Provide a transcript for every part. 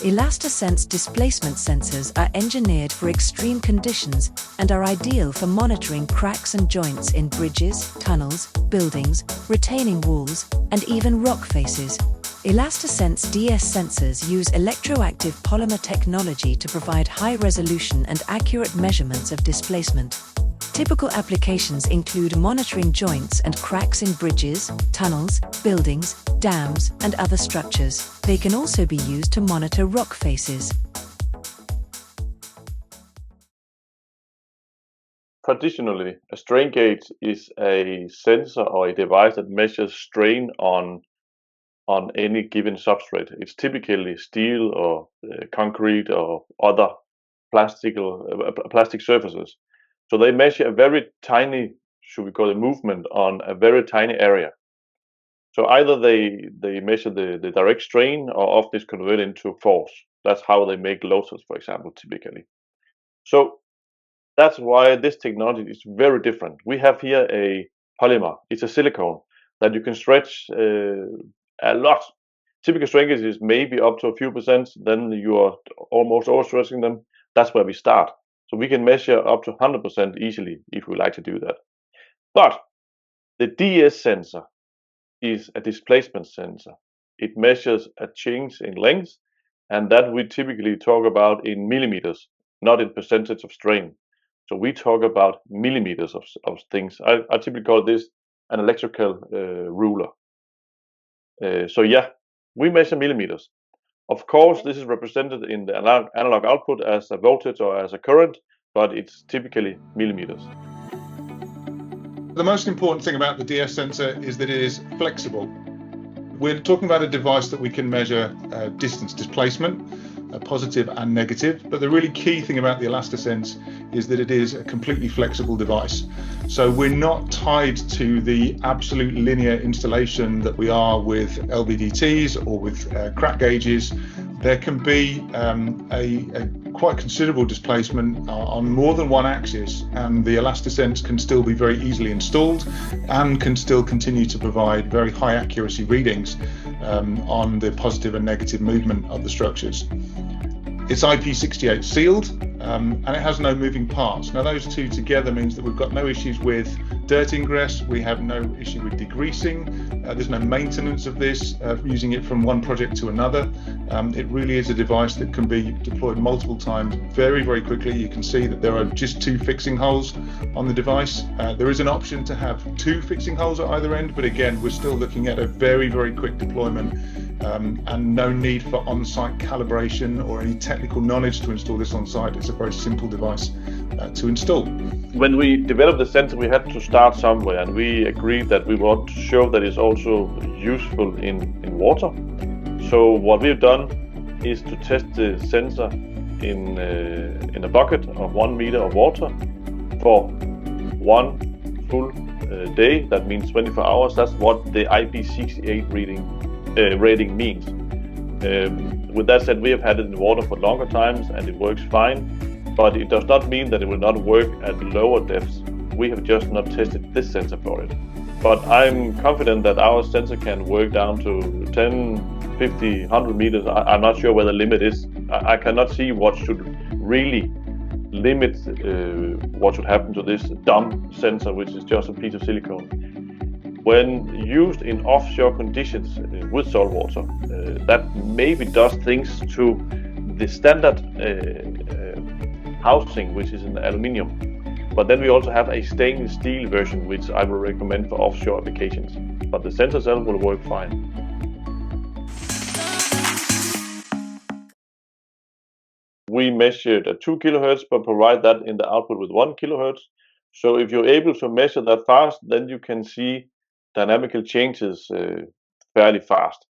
ElastiSense displacement sensors are engineered for extreme conditions and are ideal for monitoring cracks and joints in bridges, tunnels, buildings, retaining walls, and even rock faces. ElastiSense DS sensors use electroactive polymer technology to provide high-resolution and accurate measurements of displacement. Typical applications include monitoring joints and cracks in bridges, tunnels, buildings, dams, and other structures. They can also be used to monitor rock faces. Traditionally, a strain gauge is a sensor or a device that measures strain on any given substrate. It's typically steel or concrete or other plastic surfaces. So they measure a very tiny, should we call it, movement on a very tiny area. So either they measure the direct strain or often it's converted into force. That's how they make loaders, for example, typically. So that's why this technology is very different. We have here a polymer. It's a silicone that you can stretch a lot. Typical strain gauge is maybe up to a few percent. Then you are almost overstretching them. That's where we start. So we can measure up to 100% easily if we like to do that. But the DS sensor is a displacement sensor. It measures a change in length, and that we typically talk about in millimeters, not in percentage of strain. So we talk about millimeters of things. I typically call this an electrical ruler. So yeah, we measure millimeters. Of course, this is represented in the analog output as a voltage or as a current, but it's typically millimeters. The most important thing about the DS sensor is that it is flexible. We're talking about a device that we can measure distance displacement, positive and negative, but the really key thing about the ElastiSense is that it is a completely flexible device. So we're not tied to the absolute linear installation that we are with LVDTs or with crack gauges. There can be a quite considerable displacement on more than one axis, and the ElastiSense can still be very easily installed and can still continue to provide very high accuracy readings on the positive and negative movement of the structures. It's IP68 sealed and it has no moving parts. Now those two together means that we've got no issues with dirt ingress, we have no issue with degreasing, there's no maintenance of this, using it from one project to another. It really is a device that can be deployed multiple times very, very quickly. You can see that there are just 2 fixing holes on the device. There is an option to have 2 fixing holes at either end, but again, we're still looking at a very, very quick deployment and no need for on-site calibration or any technical knowledge to install this on site. It's a very simple device to install. When we developed the sensor, we had to start somewhere, and we agreed that we want to show that it's also useful in water. So what we've done is to test the sensor in a bucket of 1 meter of water for 1 full day. That means 24 hours. That's what the IP68 rating means. With that said, we have had it in water for longer times and it works fine, but it does not mean that it will not work at lower depths. We have just not tested this sensor for it. But I'm confident that our sensor can work down to 10, 50, 100 meters. I'm not sure where the limit is. I cannot see what should really limit what should happen to this dumb sensor, which is just a piece of silicone. When used in offshore conditions with salt water, that maybe does things to the standard housing, which is in aluminium. But then we also have a stainless steel version, which I will recommend for offshore applications. But the sensor itself will work fine. We measured at 2 kilohertz, but provide that in the output with 1 kilohertz. So if you're able to measure that fast, then you can see dynamical changes fairly fast.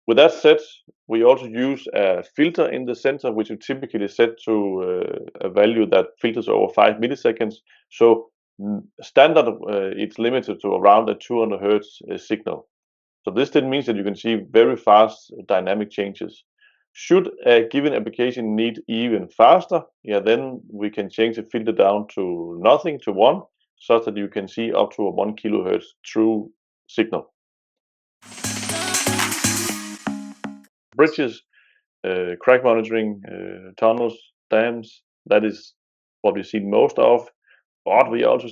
With that said, we also use a filter in the sensor, which is typically set to a value that filters over 5 milliseconds. So standard, it's limited to around a 200 hertz signal. So this then means that you can see very fast dynamic changes. Should a given application need even faster, then we can change the filter down to nothing, to 1, such that you can see up to a 1 kilohertz true signal. Bridges crack monitoring, tunnels, dams. That is what we've seen most of. But we are also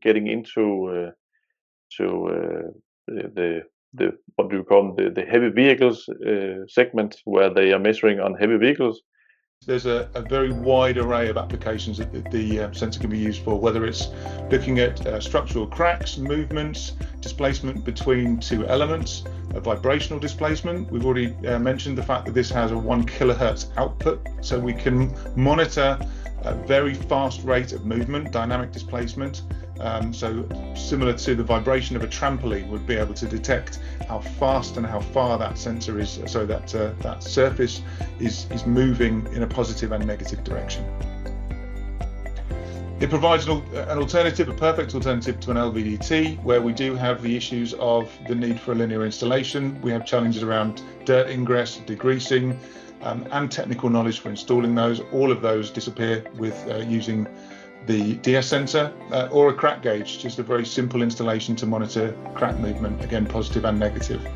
getting into the what do you call them, the heavy vehicles segment, where they are measuring on heavy vehicles. There's a very wide array of applications that the sensor can be used for, whether it's looking at structural cracks, movements, displacement between two elements, vibrational displacement. We've already mentioned the fact that this has a 1 kilohertz output, so we can monitor a very fast rate of movement, dynamic displacement. So similar to the vibration of a trampoline, would be able to detect how fast and how far that sensor is, so that that surface is moving in a positive and negative direction. It provides an alternative, a perfect alternative to an LVDT, where we do have the issues of the need for a linear installation. We have challenges around dirt ingress, degreasing, and technical knowledge for installing those. All of those disappear with using the DS sensor or a crack gauge, just a very simple installation to monitor crack movement, again positive and negative.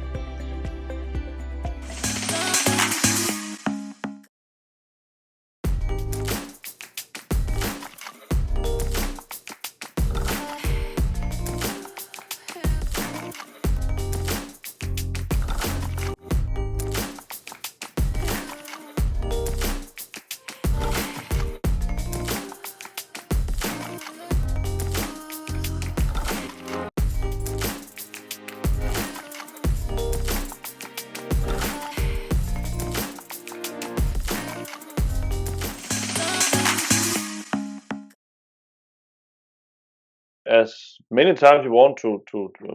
As many times you want to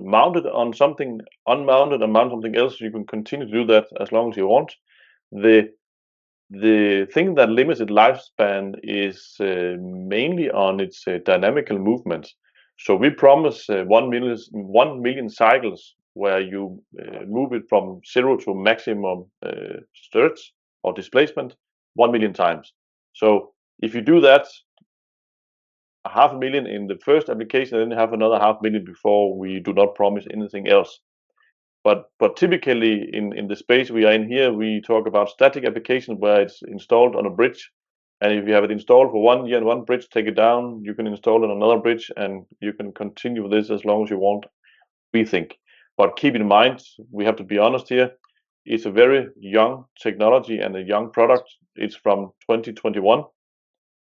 mount it on something, unmount it and mount something else, you can continue to do that as long as you want. The thing that limits its lifespan is mainly on its dynamical movement. So we promise 1 million cycles where you move it from 0 to maximum surge or displacement 1 million times. So if you do that, 500,000 in the first application, and then have another 500,000 before we do not promise anything else. But typically in the space we are in here, we talk about static application where it's installed on a bridge. And if you have it installed for 1 year on one bridge, take it down, you can install it on another bridge, and you can continue this as long as you want, we think. But keep in mind, we have to be honest here, it's a very young technology and a young product. It's from 2021.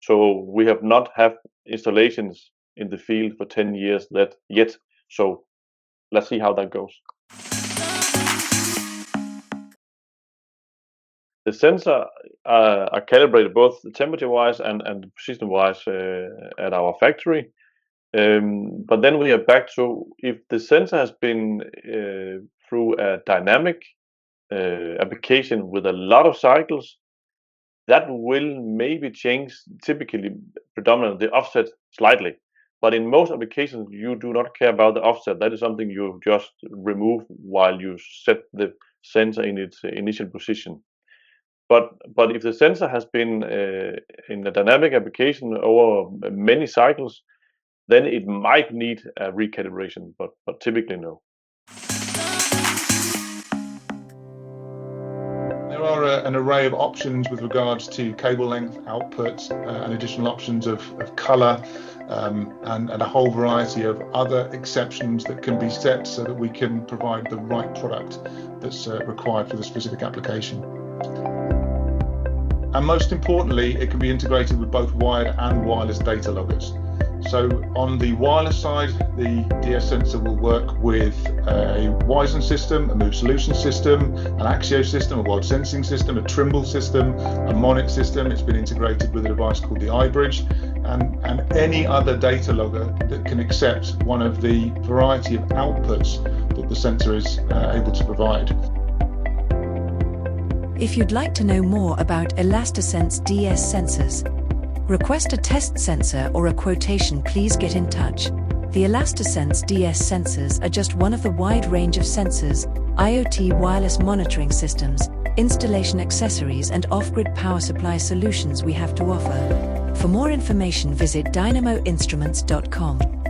So we have not had installations in the field for 10 years yet. So let's see how that goes. The sensor are calibrated both temperature-wise and position-wise at our factory. But then we are back to, if the sensor has been through a dynamic application with a lot of cycles, that will maybe change, typically predominantly the offset slightly. But in most applications, you do not care about the offset. That is something you just remove while you set the sensor in its initial position. But if the sensor has been in a dynamic application over many cycles, then it might need a recalibration, but typically no. There are an array of options with regards to cable length, output, and additional options of color, and a whole variety of other exceptions that can be set so that we can provide the right product that's required for the specific application. And most importantly, it can be integrated with both wired and wireless data loggers. So on the wireless side, the DS sensor will work with a Wyzen system, a Move Solution system, an Axio system, a World Sensing system, a Trimble system, a Monit system. It's been integrated with a device called the iBridge, and any other data logger that can accept one of the variety of outputs that the sensor is able to provide. If you'd like to know more about ElastiSense DS sensors, request a test sensor or a quotation, please get in touch. The ElastiSense DS sensors are just one of the wide range of sensors, IoT wireless monitoring systems, installation accessories and off-grid power supply solutions we have to offer. For more information, visit dynamoinstruments.com.